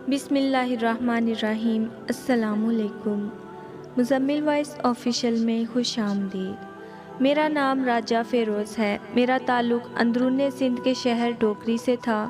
بسم اللہ الرحمن الرحیم۔ السلام علیکم۔ مزمل وائس آفیشیل میں خوش آمدید۔ میرا نام راجہ فیروز ہے۔ میرا تعلق اندرون سندھ کے شہر ڈوکری سے تھا۔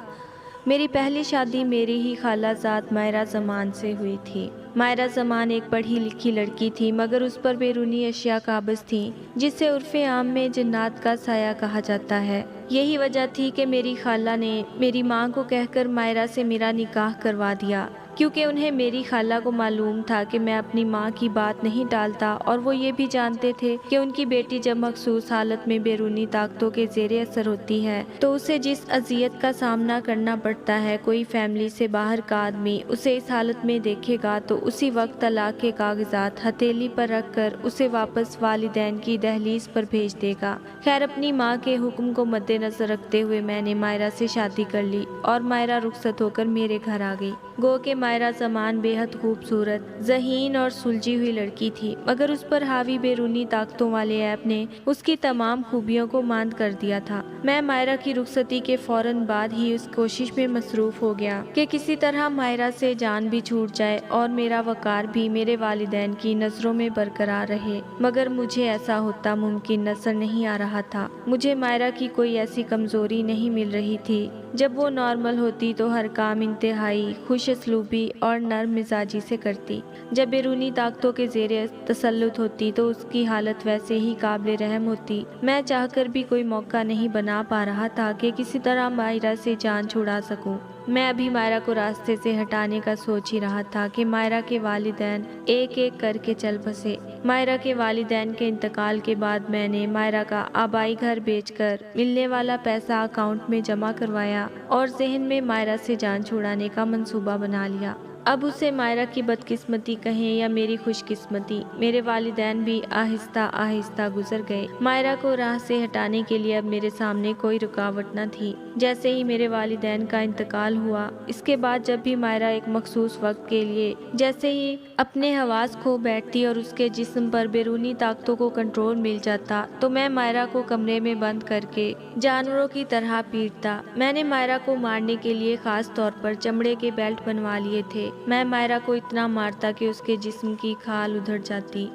میری پہلی شادی میری ہی خالہ زاد ماہرہ زمان سے ہوئی تھی۔ ماہرہ زمان ایک پڑھی لکھی لڑکی تھی، مگر اس پر بیرونی اشیاء قابض تھیں، جسے عرف عام میں جنات کا سایہ کہا جاتا ہے۔ یہی وجہ تھی کہ میری خالہ نے میری ماں کو کہہ کر ماہرہ سے میرا نکاح کروا دیا، کیونکہ انہیں میری خالہ کو معلوم تھا کہ میں اپنی ماں کی بات نہیں ٹالتا، اور وہ یہ بھی جانتے تھے کہ ان کی بیٹی جب مخصوص حالت میں بیرونی طاقتوں کے زیر اثر ہوتی ہے تو اسے جس اذیت کا سامنا کرنا پڑتا ہے، کوئی فیملی سے باہر کا آدمی اسے اس حالت میں دیکھے گا تو اسی وقت طلاق کے کاغذات ہتھیلی پر رکھ کر اسے واپس والدین کی دہلیز پر بھیج دے گا۔ خیر، اپنی ماں کے حکم کو مد نظر رکھتے ہوئے میں نے ماہرہ سے شادی کر لی اور ماہرہ رخصت ہو کر میرے گھر آ گئی۔ گو کہ ماہرہ زمان بے حد خوبصورت، ذہین اور سلجھی ہوئی لڑکی تھی، مگر اس پر حاوی بیرونی طاقتوں والے ایپ نے اس کی تمام خوبیوں کو ماند کر دیا تھا۔ میں ماہرہ کی رخصتی کے فوراً بعد ہی اس کوشش میں مصروف ہو گیا کہ کسی طرح ماہرہ سے جان بھی چھوٹ جائے اور میرا وقار بھی میرے والدین کی نظروں میں برقرار رہے، مگر مجھے ایسا ہوتا ممکن نظر نہیں آ رہا تھا۔ مجھے ماہرہ کی کوئی ایسی کمزوری نہیں مل رہی تھی۔ جب وہ نارمل ہوتی تو ہر کام انتہائی خوش اسلوبی اور نرم مزاجی سے کرتی، جب بیرونی طاقتوں کے زیر تسلط ہوتی تو اس کی حالت ویسے ہی قابل رحم ہوتی۔ میں چاہ کر بھی کوئی موقع نہیں بنا پا رہا تھا کہ کسی طرح ماہرہ سے جان چھڑا سکوں۔ میں ابھی ماہرہ کو راستے سے ہٹانے کا سوچ ہی رہا تھا کہ ماہرہ کے والدین ایک ایک کر کے چل بسے۔ ماہرہ کے والدین کے انتقال کے بعد میں نے ماہرہ کا آبائی گھر بیچ کر ملنے والا پیسہ اکاؤنٹ میں جمع کروایا اور ذہن میں ماہرہ سے جان چھڑانے کا منصوبہ بنا لیا۔ اب اسے ماہرہ کی بدقسمتی کہیں یا میری خوش قسمتی، میرے والدین بھی آہستہ آہستہ گزر گئے۔ ماہرہ کو راہ سے ہٹانے کے لیے اب میرے سامنے کوئی رکاوٹ نہ تھی۔ جیسے ہی میرے والدین کا انتقال ہوا، اس کے بعد جب بھی ماہرہ ایک مخصوص وقت کے لیے جیسے ہی اپنے حواس کھو بیٹھتی اور اس کے جسم پر بیرونی طاقتوں کو کنٹرول مل جاتا تو میں ماہرہ کو کمرے میں بند کر کے جانوروں کی طرح پیٹتا۔ میں نے ماہرہ کو مارنے کے لیے خاص طور پر چمڑے کے بیلٹ بنوا لیے تھے۔ میں ماہرہ کو اتنا مارتا کہ اس کے جسم کی کھال ادھڑ جاتی،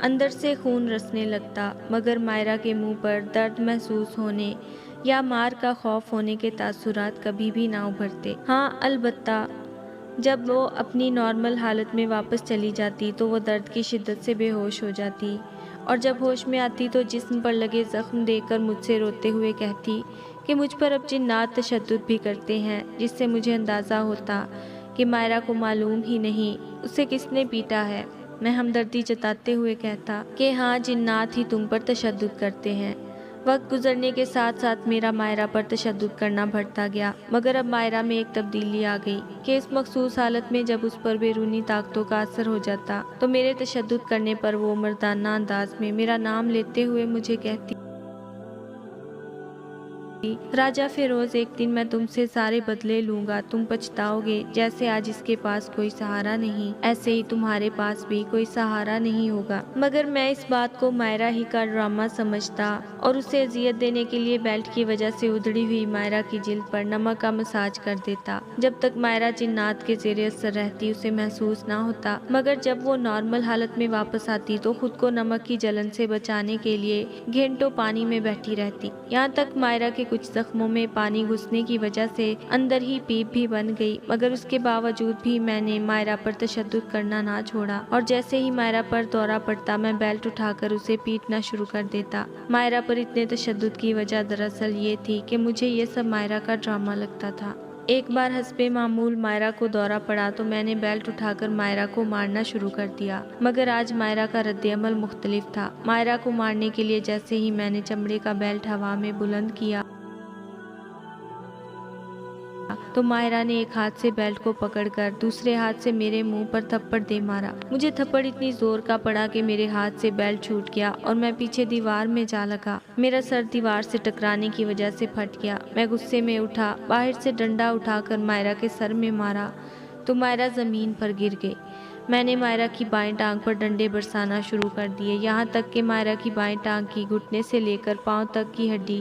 اندر سے خون رسنے لگتا، مگر ماہرہ کے منہ پر درد محسوس ہونے یا مار کا خوف ہونے کے تاثرات کبھی بھی نہ ابھرتے۔ ہاں، البتہ جب وہ اپنی نارمل حالت میں واپس چلی جاتی تو وہ درد کی شدت سے بے ہوش ہو جاتی، اور جب ہوش میں آتی تو جسم پر لگے زخم دیکھ کر مجھ سے روتے ہوئے کہتی کہ مجھ پر اب جنات تشدد بھی کرتے ہیں، جس سے مجھے اندازہ ہوتا کہ ماہرہ کو معلوم ہی نہیں اسے کس نے پیٹا ہے۔ میں ہمدردی جتاتے ہوئے کہتا کہ ہاں، جنات ہی تم پر تشدد کرتے ہیں۔ وقت گزرنے کے ساتھ ساتھ میرا ماہرہ پر تشدد کرنا بڑھتا گیا، مگر اب ماہرہ میں ایک تبدیلی آ گئی کہ اس مخصوص حالت میں جب اس پر بیرونی طاقتوں کا اثر ہو جاتا تو میرے تشدد کرنے پر وہ مردانہ انداز میں میرا نام لیتے ہوئے مجھے کہتی، راجہ فیروز، ایک دن میں تم سے سارے بدلے لوں گا، تم پچھتاؤ گے۔ جیسے آج اس کے پاس کوئی سہارا نہیں، ایسے ہی تمہارے پاس بھی کوئی سہارا نہیں ہوگا۔ مگر میں اس بات کو ماہرہ ہی کا ڈرامہ سمجھتا اور اسے اذیت دینے کے لیے بیلٹ کی وجہ سے ادھڑی ہوئی ماہرہ کی جلد پر نمک کا مساج کر دیتا۔ جب تک ماہرہ جنات کے زیر اثر رہتی اسے محسوس نہ ہوتا، مگر جب وہ نارمل حالت میں واپس آتی تو خود کو نمک کی جلن سے بچانے کے لیے گھنٹوں پانی میں بیٹھی رہتی، یہاں تک ماہرہ کے کچھ زخموں میں پانی گھسنے کی وجہ سے اندر ہی پیپ بھی بن گئی، مگر اس کے باوجود بھی میں نے ماہرہ پر تشدد کرنا نہ چھوڑا، اور جیسے ہی ماہرہ پر دورہ پڑتا میں بیلٹ اٹھا کر اسے پیٹنا شروع کر دیتا۔ ماہرہ پر اتنے تشدد کی وجہ دراصل یہ تھی کہ مجھے یہ سب ماہرہ کا ڈرامہ لگتا تھا۔ ایک بار حسب معمول ماہرہ کو دورہ پڑا تو میں نے بیلٹ اٹھا کر ماہرہ کو مارنا شروع کر دیا، مگر آج ماہرہ کا رد عمل مختلف تھا۔ ماہرہ کو مارنے کے لیے جیسے ہی میں نے چمڑے کا بیلٹ ہوا میں بلند کیا تو ماہرہ نے ایک ہاتھ سے بیلٹ کو پکڑ کر دوسرے ہاتھ سے میرے منہ پر تھپڑ دے مارا۔ مجھے تھپڑ اتنی زور کا پڑا کہ میرے ہاتھ سے بیلٹ چھوٹ گیا اور میں پیچھے دیوار میں جا لگا۔ میرا سر دیوار سے ٹکرانے کی وجہ سے پھٹ گیا۔ میں غصے میں اٹھا، باہر سے ڈنڈا اٹھا کر ماہرہ کے سر میں مارا تو ماہرہ زمین پر گر گئی۔ میں نے ماہرہ کی بائیں ٹانگ پر ڈنڈے برسانا شروع کر دیے، یہاں تک کہ ماہرہ کی بائیں ٹانگ کی گھٹنے سے لے کر پاؤں تک کی ہڈی